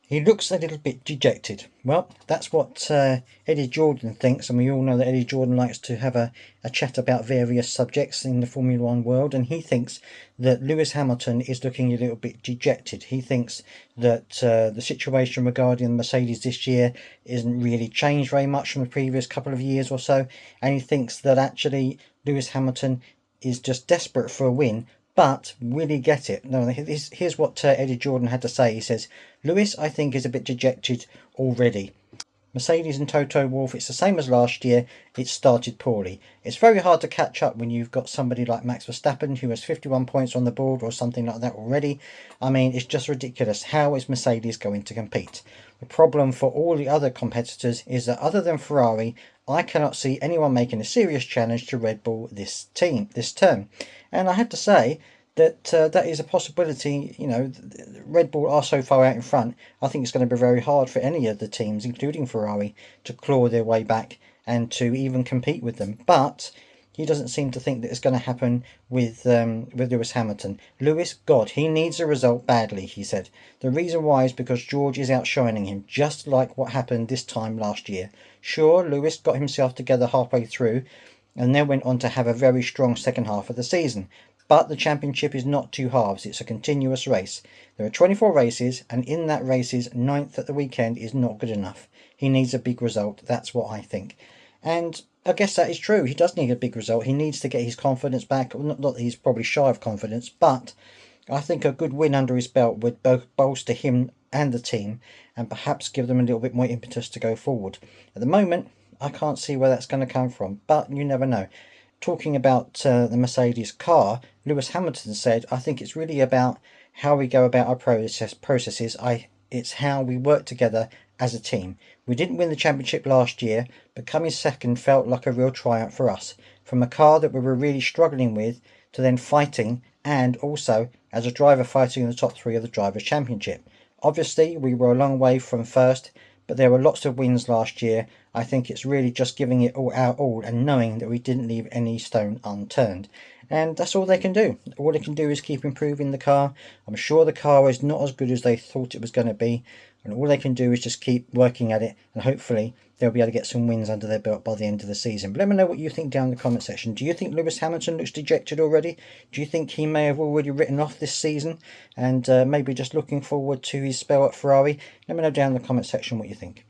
He looks a little bit dejected. Well, that's what Eddie Jordan thinks, and we all know that Eddie Jordan likes to have a chat about various subjects in the Formula One world, and he thinks that Lewis Hamilton is looking a little bit dejected. He thinks that the situation regarding Mercedes this year isn't really changed very much from the previous couple of years or so, and he thinks that actually Lewis Hamilton is just desperate for a win. But will he get it? No, here's what Eddie Jordan had to say. He says, Lewis, I think, is a bit dejected already. Mercedes and Toto Wolff, it's the same as last year. It started poorly. It's very hard to catch up when you've got somebody like Max Verstappen who has 51 points on the board or something like that already. I mean, it's just ridiculous. How is Mercedes going to compete? The problem for all the other competitors is that other than Ferrari, I cannot see anyone making a serious challenge to Red Bull this term. And I have to say that that is a possibility. You know, Red Bull are so far out in front. I think it's going to be very hard for any of the teams, including Ferrari, to claw their way back and to even compete with them. But he doesn't seem to think that it's going to happen with Lewis Hamilton. Lewis, God, he needs a result badly, he said. The reason why is because George is outshining him, just like what happened this time last year. Sure, Lewis got himself together halfway through and then went on to have a very strong second half of the season. But the championship is not two halves, it's a continuous race. There are 24 races, and in that races, ninth at the weekend is not good enough. He needs a big result, that's what I think. And I guess that is true. He does need a big result. He needs to get his confidence back. Not that he's probably shy of confidence, but I think a good win under his belt would both bolster him and the team and perhaps give them a little bit more impetus to go forward. At the moment, I can't see where that's going to come from, but you never know. Talking about the Mercedes car, Lewis Hamilton said, I think it's really about how we go about our processes. It's how we work together as a team. We didn't win the championship last year, but coming second felt like a real triumph for us. From a car that we were really struggling with to then fighting, and also as a driver fighting in the top three of the Drivers' Championship. Obviously, we were a long way from first, but there were lots of wins last year. I think it's really just giving it all our all and knowing that we didn't leave any stone unturned. And that's all they can do. All they can do is keep improving the car. I'm sure the car is not as good as they thought it was going to be, and all they can do is just keep working at it, and hopefully they'll be able to get some wins under their belt by the end of the season. But let me know what you think down in the comment section. Do you think Lewis Hamilton looks dejected already? Do you think he may have already written off this season and maybe just looking forward to his spell at Ferrari? Let me know down in the comment section what you think.